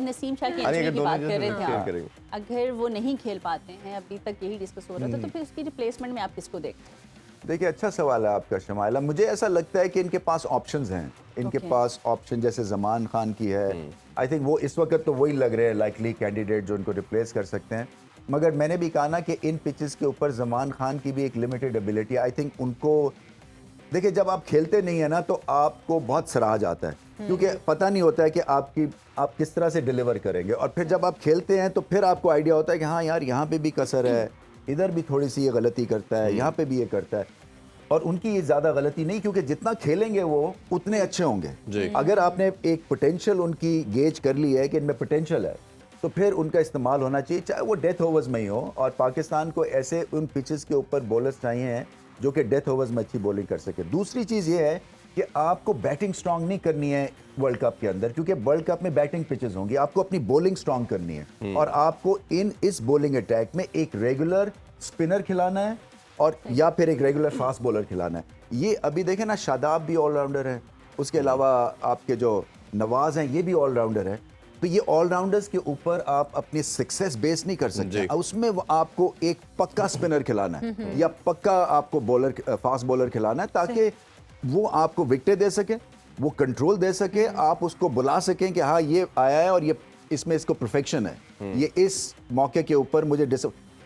नसीम शाह की एंट्री की बात कर रहे थे आप, अगर वो नहीं खेल पाते हैं, अभी तक यही डिस्कस हो रहा था, तो फिर उसकी रिप्लेसमेंट में आप किसको देखते हैं? देखिए, अच्छा सवाल है आपका शमाइला। मुझे ऐसा लगता है कि इनके पास ऑप्शंस हैं। इनके पास ऑप्शन जैसे ज़मान खान की है, आई थिंक वो इस वक्त तो वही लग रहे हैं लाइकली कैंडिडेट जो उनको रिप्लेस कर सकते हैं। मगर मैंने भी कहा ना कि इन पिचेस के ऊपर ज़मान खान की भी एक लिमिटेड एबिलिटी, आई थिंक उनको देखिए, जब आप खेलते नहीं है ना तो आपको बहुत सराहा जाता है, क्योंकि पता नहीं होता है कि आप किस तरह से डिलीवर करेंगे। और फिर जब आप खेलते हैं तो फिर आपको आइडिया होता है कि हाँ यार, यहाँ पे भी कसर है, इधर भी थोड़ी सी ये गलती करता है, यहाँ पे भी ये करता है। और उनकी ये ज़्यादा गलती नहीं, क्योंकि जितना खेलेंगे वो उतने अच्छे होंगे। अगर आपने एक पोटेंशियल उनकी गेज कर ली है कि इनमें पोटेंशियल है, तो फिर उनका इस्तेमाल होना चाहिए, चाहे वो डेथ ओवर्स में ही हो। और पाकिस्तान को ऐसे उन पिचेस के ऊपर बॉलर्स चाहिए हैं जो कि डेथ ओवर्स में अच्छी बॉलिंग कर सके। दूसरी चीज़ ये है कि आपको बैटिंग स्ट्रांग नहीं करनी है वर्ल्ड कप के अंदर, क्योंकि वर्ल्ड कप में बैटिंग पिचेस होंगी। आपको अपनी बॉलिंग स्ट्रांग करनी है, और आपको इस बॉलिंग अटैक में एक रेगुलर स्पिनर खिलाना है और या फिर एक रेगुलर फास्ट बॉलर खिलाना है। ये अभी देखें ना, शादाब भी ऑलराउंडर है, उसके अलावा आपके जो नवाज हैं ये भी ऑलराउंडर है। तो ये ऑलराउंडर्स के ऊपर आप अपनी सक्सेस बेस नहीं कर सकते। उसमें आपको एक पक्का स्पिनर खिलाना है या पक्का आपको बॉलर, फास्ट बॉलर खिलाना है, ताकि वो आपको विकेट दे सके, वो कंट्रोल दे सके, आप उसको बुला सकें कि हाँ ये आया है और ये इसमें इसको परफेक्शन है। ये इस मौके के ऊपर मुझे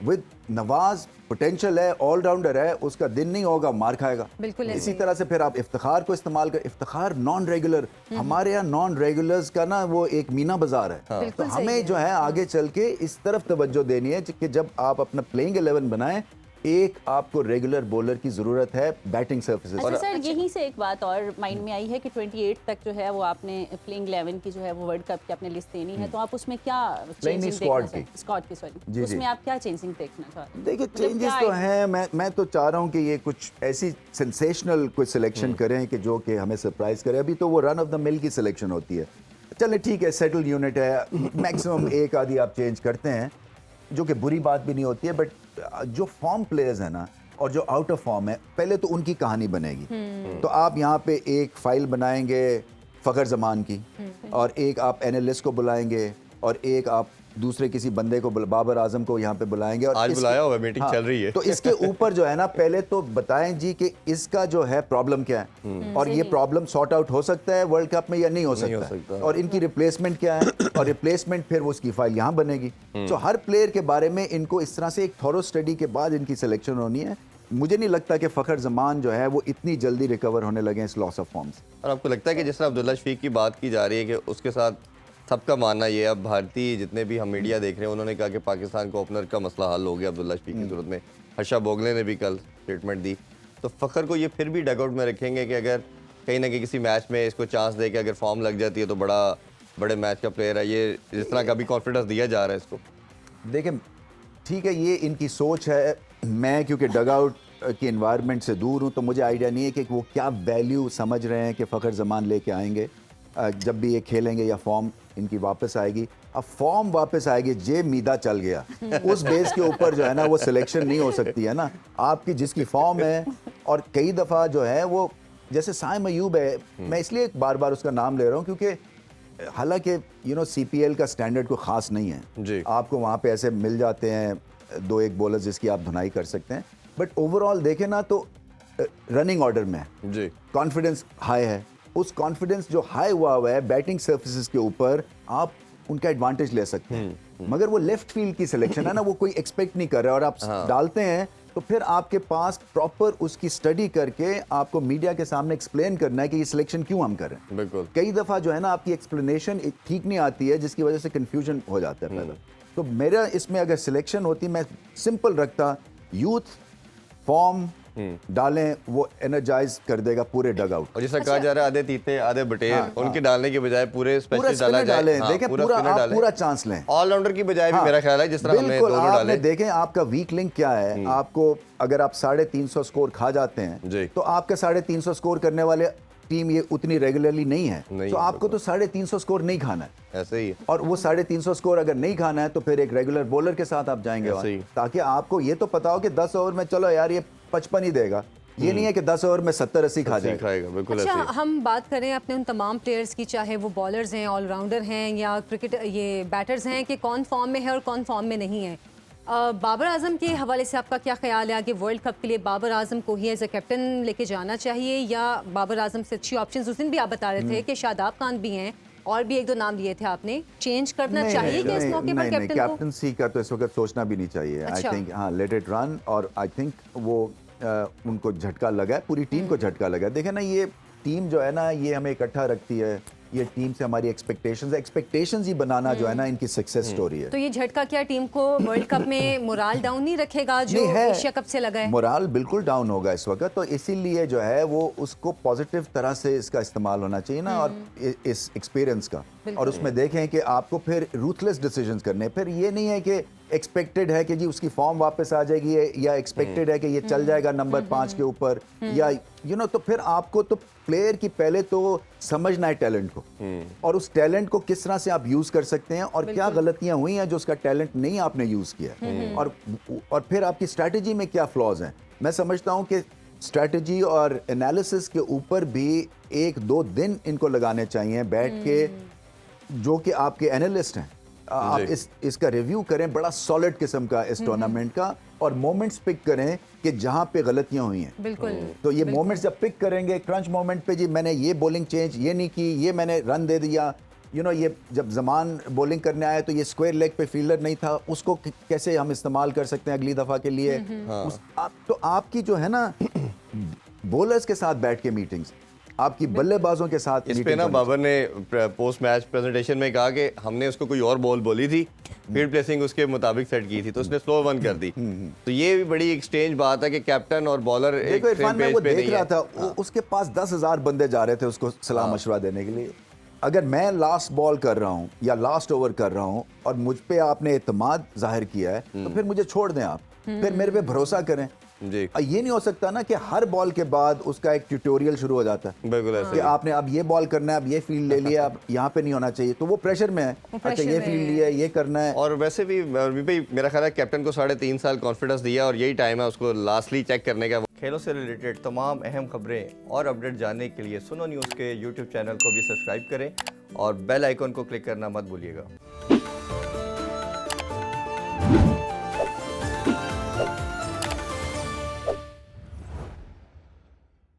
विद नवाज पोटेंशियल है, ऑलराउंडर है, उसका दिन नहीं होगा मार खाएगा। बिल्कुल इसी तरह से फिर आप इफ्तिखार को इस्तेमाल कर, इफ्तिखार नॉन रेगुलर, हमारे यहाँ नॉन रेगुलर्स का ना वो एक मीना बाजार है। तो हमें जो है आगे चल के इस तरफ तवज्जो देनी है कि जब आप अपना प्लेइंग 11 बनाएं, एक आपको रेगुलर बॉलर की जरूरत है बैटिंग सर्फेसेस। अच्छा सर, यहीं से एक बात और माइंड में आई है कि 28 तक जो है वो आपने प्लेइंग 11 की जो है वो वर्ल्ड कप की आपने लिस्ट देनी है, तो आप उसमें क्या चेंजिंग स्क्वाड की सॉरी उसमें आप क्या चेंजिंग देखना चाहते हैं? देखिए, चेंजेस तो हैं। मैं तो चाह रहा हूँ कि ये कुछ ऐसी सेंसेशनल कोई सिलेक्शन करें कि जो कि हमें सरप्राइज करे। अभी तो वो रन ऑफ द मिल की सिलेक्शन होती है। चले ठीक है, सेटल यूनिट है, मैक्सिमम एक आधी आप चेंज करते हैं, जो कि बुरी बात भी नहीं होती है। बट जो फॉर्म प्लेयर्स हैं ना और जो आउट ऑफ फॉर्म है, पहले तो उनकी कहानी बनेगी। तो आप यहाँ पे एक फाइल बनाएंगे फ़खर ज़मान की, और एक आप एनालिस्ट को बुलाएंगे, और एक आप दूसरे किसी बंदे को बाबर आजम को यहाँ पे बुलाएंगे। और आज बुलाया हुआ मीटिंग चल रही है। तो इसके ऊपर जो है ना, पहले तो बताएं जी कि इसका जो है प्रॉब्लम क्या है, और ये प्रॉब्लम सॉर्ट आउट हो सकता है वर्ल्ड कप में या नहीं हो सकता, और इनकी रिप्लेसमेंट क्या है, और रिप्लेसमेंट फिर वो उसकी फाइल यहाँ बनेगी। तो हर प्लेयर के बारे में इनको इस तरह से एक थॉरो स्टडी के बाद इनकी सिलेक्शन होनी है। मुझे नहीं लगता कि फ़खर ज़मान जो है वो इतनी जल्दी रिकवर होने लगे इस लॉस ऑफ फॉर्म से। और आपको लगता है कि जिस तरह अब्दुल्ला शफीक की बात की जा रही है कि उसके साथ सबका मानना ये है, अब भारतीय जितने भी हम मीडिया देख रहे हैं उन्होंने कहा कि पाकिस्तान को ओपनर का मसला हल हो गया अब्दुल्ला शफीक की सूरत में। हर्षा बोगले ने भी कल स्टेटमेंट दी। तो फ़खर को ये फिर भी डगआउट में रखेंगे कि अगर कहीं ना कहीं किसी मैच में इसको चांस दे के अगर फॉर्म लग जाती है तो बड़े मैच का प्लेयर है ये, जिस तरह का भी कॉन्फिडेंस दिया जा रहा है इसको? देखें, ठीक है, ये इनकी सोच है। मैं क्योंकि डगआउट की एनवायरनमेंट से दूर हूँ, तो मुझे आइडिया नहीं है कि वो क्या वैल्यू समझ रहे हैं कि फ़खर ज़मान लेके आएंगे जब भी ये खेलेंगे, या फॉर्म इनकी वापस आएगी। अब फॉर्म वापस आएगी, जे मीदा चल गया, उस बेस के ऊपर जो है ना वो सिलेक्शन नहीं हो सकती है ना आपकी, जिसकी फॉर्म है। और कई दफ़ा जो है वो, जैसे साइम अयूब है, मैं इसलिए बार बार उसका नाम ले रहा हूँ क्योंकि हालांकि CPL का स्टैंडर्ड कोई ख़ास नहीं है। आपको वहाँ पे ऐसे मिल जाते हैं दो एक बॉलर जिसकी आप धुनाई कर सकते हैं, बट ओवरऑल देखें ना तो रनिंग ऑर्डर में है, कॉन्फिडेंस हाई है। उस कॉन्फिडेंस जो हाई हुआ है बैटिंग सर्फेसिस के ऊपर, आप उनका एडवांटेज ले सकते हैं। मगर वो लेफ्ट फील्ड की सिलेक्शन है ना, वो कोई एक्सपेक्ट नहीं कर रहा, और आप डालते हैं तो फिर आपके पास प्रॉपर उसकी स्टडी करके आपको मीडिया के सामने एक्सप्लेन करना है कि ये सिलेक्शन क्यों हम कर रहे हैं। बिल्कुल। कई दफ़ा जो है ना आपकी एक्सप्लेनेशन ठीक नहीं आती है, जिसकी वजह से कन्फ्यूजन हो जाता है पैदा। तो मेरा इसमें अगर सिलेक्शन होती, मैं सिंपल रखता, यूथ फॉर्म डालें, वो एनर्जाइज कर देगा पूरे डग आउट। और जैसा कहा जा रहा है आधे तीते आधे बटेर, उनके डालने के बजाय पूरे स्पेशल डाला जाए। देखें, पूरा चांस लें, ऑलराउंडर की बजाय भी मेरा ख्याल है जिस तरह हमने दोनों डाले। देखें आपका वीक लिंक क्या है। आपको अगर आप 350 स्कोर खा जाते हैं तो आपका 350 स्कोर करने वाले टीम ये उतनी रेगुलरली नहीं है, तो आपको तो 350 स्कोर नहीं खाना है। ऐसे ही है। और वो 350 स्कोर अगर नहीं खाना है तो फिर एक रेगुलर बॉलर के साथ आप जाएंगे, ताकि आपको ये तो पता हो कि 10 ओवर में चलो यार ये 55 ही देगा, ये नहीं है कि 10 ओवर में 70-80 खा जाए। खाएगा, बिल्कुल अच्छा, ऐसे ही। हम बात करें अपने उन तमाम प्लेयर्स की, चाहे वो बॉलर्स हैं, ऑलराउंडर हैं या क्रिकेट ये बैटर्स हैं, कि कौन फॉर्म में है और कौन फॉर्म में नहीं है। बाबर आजम के हवाले से आपका क्या ख्याल है? आगे वर्ल्ड कप के लिए बाबर आजम को ही एज ए कैप्टन लेके जाना चाहिए या बाबर आजम से अच्छी ऑप्शंस, उस दिन भी आप बता रहे थे कि शादाब खान भी हैं और भी एक दो नाम लिए थे आपने, चेंज करना चाहिए कि इस मौके पर कैप्टन को? कैप्टनसी का तो इस वक्त सोचना भी नहीं चाहिए। आई थिंक हाँ, लेट इट रन। और आई थिंक वो उनको झटका लगा है, पूरी टीम को झटका लगा है। देखें ना, ये टीम जो है ना, ये हमें इकट्ठा रखती है। ये टीम से हमारी एक्सपेक्टेशंस ही बनाना जो है ना, इनकी सक्सेस स्टोरी है। तो ये झटका क्या टीम को वर्ल्ड कप में मोराल डाउन नहीं रखेगा जो एशिया कप से लगा है? मोराल बिल्कुल डाउन होगा इस वक्त, तो इसीलिए जो है वो उसको पॉजिटिव तरह से इसका इस्तेमाल होना चाहिए ना, और इस एक्सपीरियंस का। और उसमें देखें कि आपको फिर रूथलेस डिसीजंस करने, फिर ये नहीं है कि एक्सपेक्टेड है कि जी उसकी फॉर्म वापस आ जाएगी, या एक्सपेक्टेड है कि ये चल जाएगा नंबर 5 के ऊपर, या तो फिर आपको तो प्लेयर की पहले तो समझना है टैलेंट को, और उस टैलेंट को किस तरह से आप यूज कर सकते हैं, और क्या गलतियां हुई हैं जो उसका टैलेंट नहीं आपने यूज किया, और फिर आपकी स्ट्रैटेजी में क्या फ्लॉज हैं। मैं समझता हूं कि स्ट्रैटेजी और एनालिसिस के ऊपर भी 1-2 दिन इनको लगाने चाहिए बैठ के, जो कि आपके एनालिस्ट हैं। आप इसका रिव्यू करें बड़ा सॉलिड किस्म का इस टूर्नामेंट का, और मोमेंट्स पिक करें कि जहां पे गलतियां हुई हैं। बिल्कुल। तो ये मोमेंट्स जब पिक करेंगे क्रंच मोमेंट पे, जी मैंने ये बॉलिंग चेंज ये नहीं की, ये मैंने रन दे दिया, ये जब जमान बॉलिंग करने आया तो ये स्क्वायर लेग पे फील्डर नहीं था, उसको कैसे हम इस्तेमाल कर सकते हैं अगली दफा के लिए। तो आपकी जो है ना बॉलर्स के साथ बैठ के मीटिंग्स, आपकी बल्लेबाजों के साथ। इस पे ना बाबर ने पोस्ट मैच प्रेजेंटेशन में कहा कि हमने उसको कोई और बॉल बोली थी, फील्ड प्लेसिंग उसके मुताबिक सेट की थी, तो उसने स्लो वन कर दी। तो ये भी बड़ी एक्सचेंज बात है कि कैप्टन और बॉलर एक इरफान, मैं वो देख रहा था, उसके पास 10,000 बंदे जा रहे थे उसको सलाह मशवरा देने के लिए। अगर मैं लास्ट बॉल कर रहा हूँ या लास्ट ओवर कर रहा हूँ और मुझ पे आपने एतमाद जाहिर किया है, तो फिर मुझे छोड़ दें आप, फिर मेरे पे भरोसा करें जी। ये नहीं हो सकता ना कि हर बॉल के बाद उसका एक ट्यूटोरियल शुरू हो जाता है। बिल्कुल ऐसे कि आपने अब ये बॉल करना है, अब ये फील्ड ले लिया, अब यहाँ पे नहीं होना चाहिए, तो वो प्रेशर में है। अच्छा ये फील्ड लिया, ये करना है। और वैसे भी मेरा ख्याल है कैप्टन को 3.5 साल कॉन्फिडेंस दिया, और यही टाइम है उसको लास्टली चेक करने का। खेलों से रिलेटेड तमाम अहम खबरें और अपडेट जानने के लिए सुनो न्यूज़ के यूट्यूब चैनल को भी सब्सक्राइब करें और बेल आइकन को क्लिक करना मत भूलिएगा।